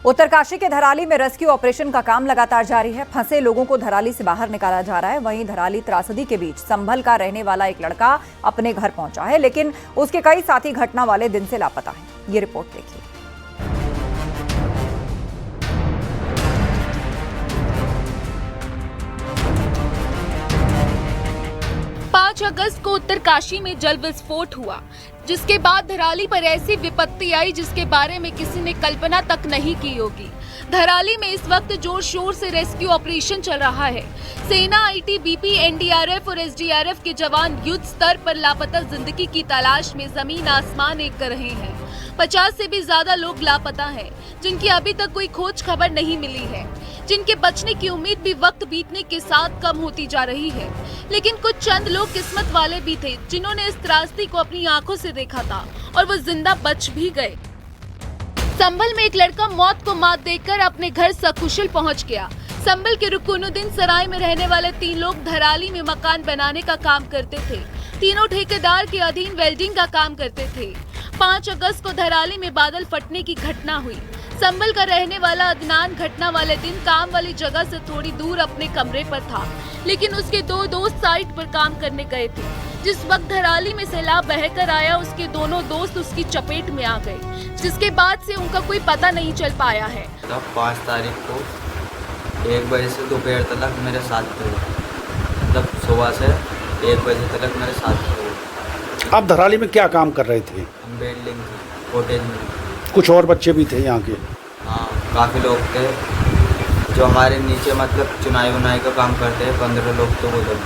उत्तरकाशी के धराली में rescue operation का काम लगातार जारी है। फंसे लोगों को धराली से बाहर निकाला जा रहा है। वहीं धराली त्रासदी के बीच संभल का रहने वाला एक लड़का अपने घर पहुंचा है, लेकिन उसके कई साथी घटना वाले दिन से लापता हैं। ये रिपोर्ट देखिए। 5 अगस्त को उत्तरकाशी में जल विस्फोट हुआ, जिसके बाद धराली पर ऐसी विपत्ति आई जिसके बारे में किसी ने कल्पना तक नहीं की होगी। धराली में इस वक्त जोर शोर से रेस्क्यू ऑपरेशन चल रहा है। सेना, आईटीबीपी, एनडीआरएफ और एसडीआरएफ के जवान युद्ध स्तर पर लापता जिंदगी की तलाश में जमीन आसमान एक कर रहे हैं। 50 से भी ज्यादा लोग लापता हैं, जिनकी अभी तक कोई खोज खबर नहीं मिली है, जिनके बचने की उम्मीद भी वक्त बीतने के साथ कम होती जा रही है। लेकिन कुछ चंद लोग किस्मत वाले भी थे, जिन्होंने इस त्रासदी को अपनी आंखों से देखा था और वो जिंदा बच भी गए। संभल में एक लड़का मौत को मात देकर अपने घर सकुशल पहुंच गया। संभल के रुकनुद्दीन सराय में रहने वाले 3 लोग धराली में मकान बनाने का काम करते थे। तीनों ठेकेदार के अधीन वेल्डिंग का काम करते थे। 5 अगस्त को धराली में बादल फटने की घटना हुई। संभल का रहने वाला अदनान घटना वाले दिन काम वाली जगह से थोड़ी दूर अपने कमरे पर था, लेकिन उसके 2 दोस्त साइट पर काम करने गए थे। जिस वक्त धराली में सैलाब बहकर आया, उसके दोनों दोस्त उसकी चपेट में आ गए, जिसके बाद से उनका कोई पता नहीं चल पाया है। 5 तारीख को 1 बजे से दोपहर तक मेरे साथ थे, मतलब सुबह से 1 बजे तक मेरे साथ थे। आप धराली में क्या काम कर रहे थे? हम बिल्डिंग कॉटेज में। कुछ और बच्चे भी थे यहाँ के? हाँ, काफ़ी लोग थे जो हमारे नीचे मतलब चुनाई वुनाई का काम करते हैं। 15 लोग तो उधर,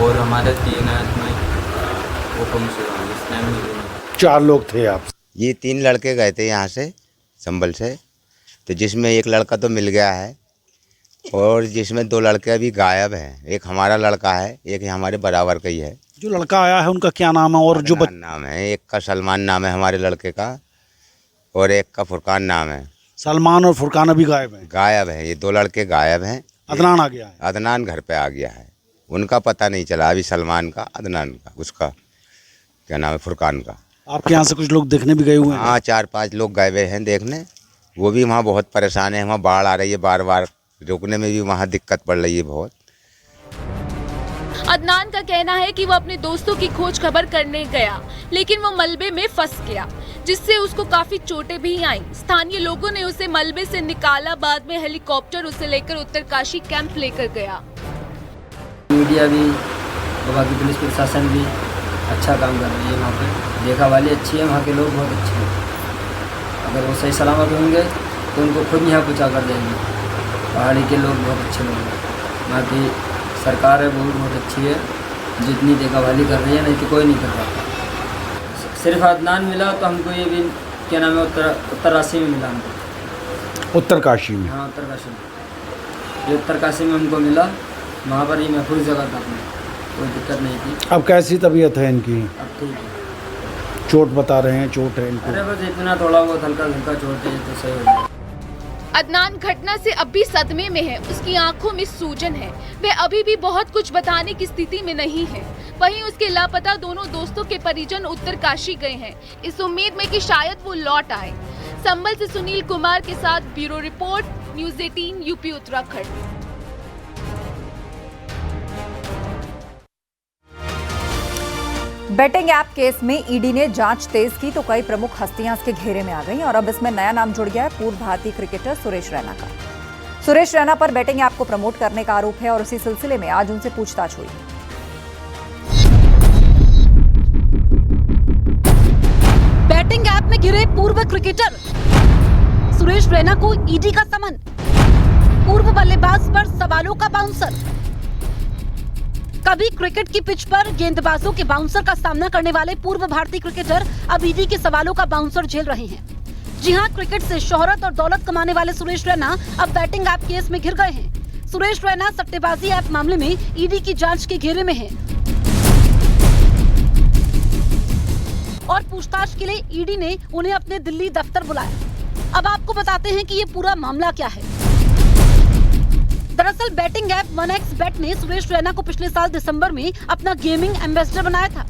और हमारे 3 आदमी हुक्म से 4 लोग थे आप? ये 3 लड़के गए थे यहाँ से संभल से, तो जिसमें एक लड़का तो मिल गया है और जिसमें 2 लड़के अभी गायब हैं। एक हमारा लड़का है, एक हमारे बराबर का ही है। जो लड़का आया है उनका क्या नाम है? और जो नाम है, एक का सलमान नाम है हमारे लड़के का, और एक का फुरकान नाम है। सलमान और फुरकान अभी गायब हैं? गायब है, ये 2 लड़के गायब हैं। अदनान आ गया है? अदनान घर पे आ गया है, उनका पता नहीं चला अभी। सलमान का, अदनान का, उसका क्या नाम है, फुरकान का। आपके यहाँ से कुछ लोग देखने भी गए हुए हैं? हाँ, 4-5 लोग गए हुए हैं देखने। वो भी वहाँ बहुत परेशान है। वहाँ बाढ़ आ रही है, बार बार रुकने में भी वहाँ दिक्कत पड़ रही है बहुत। अदनान का कहना है कि वो अपने दोस्तों की खोज खबर करने गया, लेकिन वो मलबे में फंस गया, जिससे उसको काफी चोटें भी आईं। स्थानीय लोगों ने उसे मलबे से निकाला, बाद में हेलीकॉप्टर उसे लेकर उत्तरकाशी कैंप लेकर गया। मीडिया भी, बाकी पुलिस प्रशासन भी अच्छा काम कर रही है। वहाँ पे देखा वाली अच्छी है, वहाँ के लोग बहुत अच्छे हैं। अगर वो सही सलामत होंगे तो उनको खुद यहाँ पहुँचा कर देंगे। पहाड़ी के लोग बहुत अच्छे लोग हैं। वहाँ की सरकार है वो बहुत अच्छी है, जितनी देखभाली कर रही है, नहीं तो कोई नहीं कर पाता। सिर्फ अदनान मिला तो हमको ये भी क्या नाम है, उत्तरकाशी में मिला हमको। उत्तरकाशी में? हाँ, उत्तरकाशी में। ये उत्तरकाशी में हमको मिला, वहाँ पर ही महफूज जगह था, कोई दिक्कत नहीं थी। अब कैसी तबीयत है इनकी? अब ठीक है। चोट बता रहे हैं, चोट है इनको? अरे बस इतना थोड़ा बहुत हल्का चोट है तो सही हो जाए। अदनान घटना से अब भी सदमे में है, उसकी आंखों में सूजन है। वह अभी भी बहुत कुछ बताने की स्थिति में नहीं है। वहीं उसके लापता दोनों दोस्तों के परिजन उत्तरकाशी गए हैं, इस उम्मीद में कि शायद वो लौट आए। संभल से सुनील कुमार के साथ bureau report, news 18 UP Uttarakhand. Betting app case में ईडी ने जांच तेज की तो कई प्रमुख हस्तियां इसके घेरे में आ गई और अब इसमें नया नाम जुड़ गया है पूर्व भारतीय क्रिकेटर सुरेश रैना का। सुरेश रैना पर बेटिंग ऐप को प्रमोट करने का आरोप है और उसी सिलसिले में आज उनसे पूछताछ हुई। बेटिंग ऐप में घिरे पूर्व क्रिकेटर सुरेश रैना को ईडी का समन। पूर्व बल्लेबाज पर सवालों का बाउंसर। कभी क्रिकेट की पिच पर गेंदबाजों के बाउंसर का सामना करने वाले पूर्व भारतीय क्रिकेटर अब ईडी के सवालों का बाउंसर झेल रहे हैं। जी हां, क्रिकेट से शोहरत और दौलत कमाने वाले सुरेश रैना अब बेटिंग ऐप केस में घिर गए हैं। सुरेश रैना सट्टेबाजी ऐप मामले में ईडी की जांच के घेरे में हैं और पूछताछ के लिए ईडी ने उन्हें अपने दिल्ली दफ्तर बुलाया। अब आपको बताते हैं कि ये पूरा मामला क्या है। दरअसल बेटिंग ऐप 1xBet ने सुरेश रैना को पिछले साल दिसंबर में अपना गेमिंग एम्बेसडर बनाया था।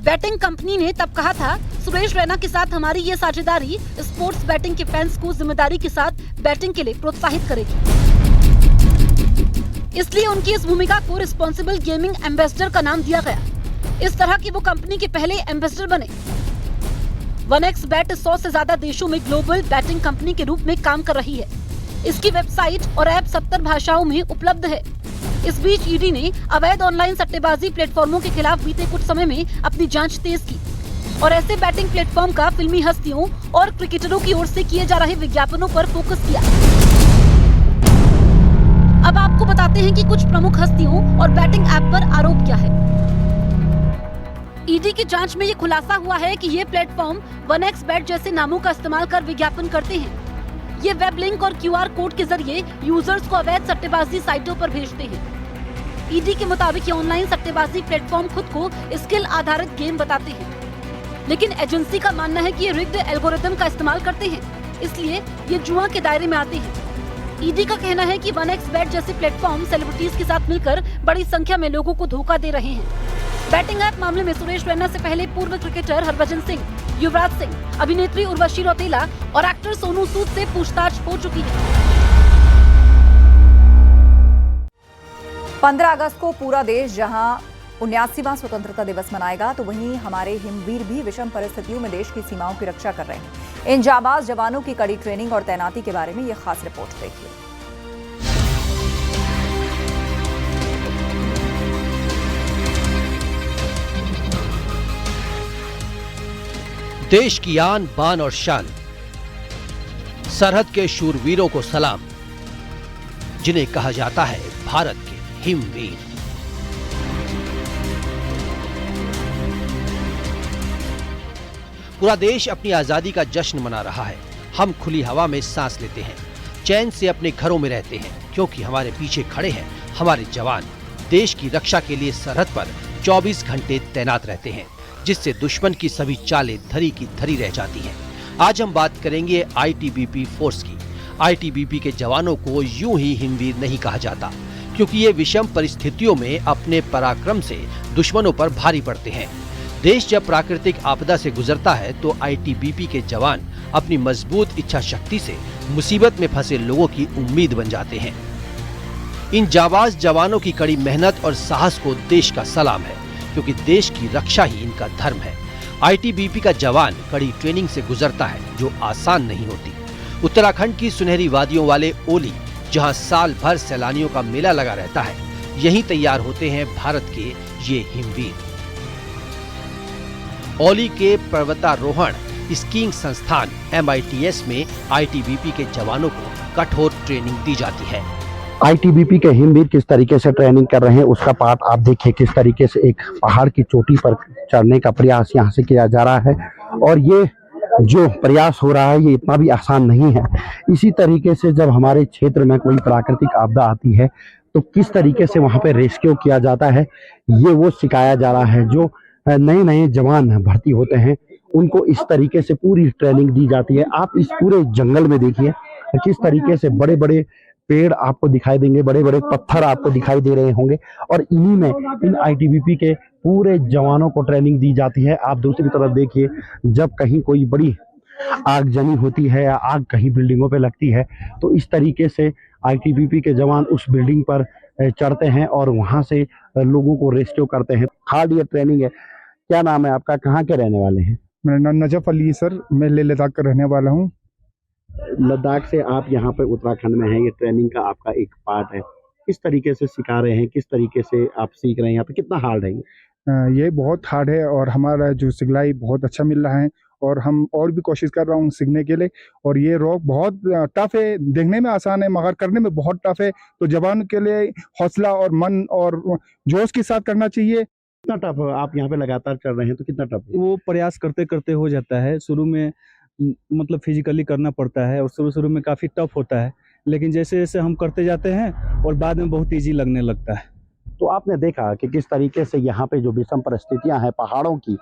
बैटिंग कंपनी ने तब कहा था, सुरेश रैना के साथ हमारी ये साझेदारी स्पोर्ट्स बैटिंग के फैंस को जिम्मेदारी के साथ बैटिंग के लिए प्रोत्साहित करेगी। इसलिए उनकी इस भूमिका को रिस्पॉन्सिबल गेमिंग एम्बेसडर का नाम दिया गया। इस तरह की वो कंपनी के पहले एम्बेसडर बने। 1xBet 100 से ज्यादा देशों में ग्लोबल बैटिंग कंपनी के रूप में काम कर रही है। इसकी वेबसाइट और ऐप 70 भाषाओं में उपलब्ध है। इस बीच ईडी ने अवैध ऑनलाइन सट्टेबाजी प्लेटफॉर्मों के खिलाफ बीते कुछ समय में अपनी जांच तेज की और ऐसे बैटिंग प्लेटफॉर्म का फिल्मी हस्तियों और क्रिकेटरों की ओर से किए जा रहे विज्ञापनों पर फोकस किया। अब आपको बताते हैं कि कुछ प्रमुख हस्तियों और बैटिंग ऐप पर आरोप क्या है। ईडी की जांच में ये खुलासा हुआ है कि ये प्लेटफॉर्म 1xBet जैसे नामों का इस्तेमाल कर विज्ञापन करते हैं। ये वेब लिंक और QR कोड के जरिए यूजर्स को अवैध सट्टेबाजी साइटों पर भेजते हैं। ईडी के मुताबिक ये ऑनलाइन सट्टेबाजी प्लेटफॉर्म खुद को स्किल आधारित गेम बताते हैं, लेकिन एजेंसी का मानना है कि ये रिग्ड एल्गोरिथम का इस्तेमाल करते हैं, इसलिए ये जुआ के दायरे में आते हैं। ईडी का कहना है कि 1xBet जैसे प्लेटफॉर्म सेलिब्रिटीज के साथ मिलकर बड़ी संख्या में लोगों को धोखा दे रहे हैं। बैटिंग ऐप मामले में सुरेश रैना से पहले पूर्व क्रिकेटर हरभजन सिंह, युवराज सिंह, अभिनेत्री उर्वशी रौतेला और एक्टर सोनू सूद से पूछताछ हो चुकी है। 15 अगस्त को पूरा देश जहां 79वां स्वतंत्रता दिवस मनाएगा, तो वहीं हमारे हिमवीर भी विषम परिस्थितियों में देश की सीमाओं की रक्षा कर रहे हैं। इन जाबाज जवानों की कड़ी ट्रेनिंग और तैनाती के बारे में ये खास रिपोर्ट देखिए। देश की आन बान और शान, सरहद के शूरवीरों को सलाम, जिन्हें कहा जाता है भारत के हिमवीर। पूरा देश अपनी आजादी का जश्न मना रहा है। हम खुली हवा में सांस लेते हैं, चैन से अपने घरों में रहते हैं, क्योंकि हमारे पीछे खड़े हैं हमारे जवान। देश की रक्षा के लिए सरहद पर 24 घंटे तैनात रहते हैं, जिससे दुश्मन की सभी चालें धरी की धरी रह जाती हैं। आज हम बात करेंगे ITBP फोर्स की। ITBP के जवानों को यूं ही हिमवीर नहीं कहा जाता, क्योंकि ये विषम परिस्थितियों में अपने पराक्रम से दुश्मनों पर भारी पड़ते हैं। देश जब प्राकृतिक आपदा से गुजरता है तो ITBP के जवान अपनी मजबूत इच्छा शक्ति से मुसीबत में फंसे लोगों की उम्मीद बन जाते हैं। इन जाबाज जवानों की कड़ी मेहनत और साहस को देश का सलाम है, क्योंकि देश की रक्षा ही इनका धर्म है। ITBP का जवान कड़ी ट्रेनिंग से गुजरता है, जो आसान नहीं होती। उत्तराखंड की सुनहरी वादियों वाले ओली, जहां साल भर सैलानियों का मेला लगा रहता है, यहीं तैयार होते हैं भारत के ये हिमवीर। ओली के पर्वतारोहण स्कीइंग संस्थान MITS में ITBP के जवानों को कठोर ट्रेनिंग दी जाती है। ITBP के हिमवीर किस तरीके से ट्रेनिंग कर रहे हैं उसका पार्ट आप देखिए। किस तरीके से एक पहाड़ की चोटी पर चढ़ने का प्रयास यहाँ से किया जा रहा है, और ये जो प्रयास हो रहा है ये इतना भी आसान नहीं है। इसी तरीके से जब हमारे क्षेत्र में कोई प्राकृतिक आपदा आती है तो किस तरीके से वहाँ पे रेस्क्यू किया जाता है, ये वो सिखाया जा रहा है। जो नए नए जवान भर्ती होते हैं उनको इस तरीके से पूरी ट्रेनिंग दी जाती है। आप इस पूरे जंगल में देखिए किस तरीके से बड़े बड़े पेड़ आपको दिखाई देंगे, बड़े बड़े पत्थर आपको दिखाई दे रहे होंगे, और इन्हीं में इन ITBP के पूरे जवानों को ट्रेनिंग दी जाती है। आप दूसरी तरफ देखिए, जब कहीं कोई बड़ी आगजनी होती है या आग कहीं बिल्डिंगों पे लगती है तो इस तरीके से ITBP के जवान उस बिल्डिंग पर चढ़ते हैं और वहां से लोगों को रेस्क्यू करते हैं। हार्ड ये ट्रेनिंग है। क्या नाम है आपका, कहाँ के रहने वाले हैं? मेरा नाम नजफ अली है सर, मैं लेह लद्दाख का रहने वाला हूँ। लद्दाख से आप यहाँ पे उत्तराखंड में हैं, ये ट्रेनिंग का आपका एक पार्ट है। किस तरीके से सिखा रहे हैं, किस तरीके से आप सीख रहे हैं यहाँ पे, कितना हार्ड है ये? बहुत हार्ड है और हमारा जो सिखलाई बहुत अच्छा मिल रहा है, और हम और भी कोशिश कर रहा हूँ सीखने के लिए। और ये रॉक बहुत टफ है, देखने में आसान है मगर करने में बहुत टफ है। तो जवान के लिए हौसला और मन और जोश के साथ करना चाहिए। कितना टफ है? आप यहाँ पे लगातार चल रहे हैं तो कितना टफ है? वो प्रयास करते करते हो जाता है। शुरू में मतलब फिजिकली करना पड़ता है और शुरू में काफ़ी टफ होता है, लेकिन जैसे जैसे हम करते जाते हैं और बाद में बहुत इजी लगने लगता है। तो आपने देखा कि किस तरीके से यहाँ पे जो विषम परिस्थितियां हैं पहाड़ों की,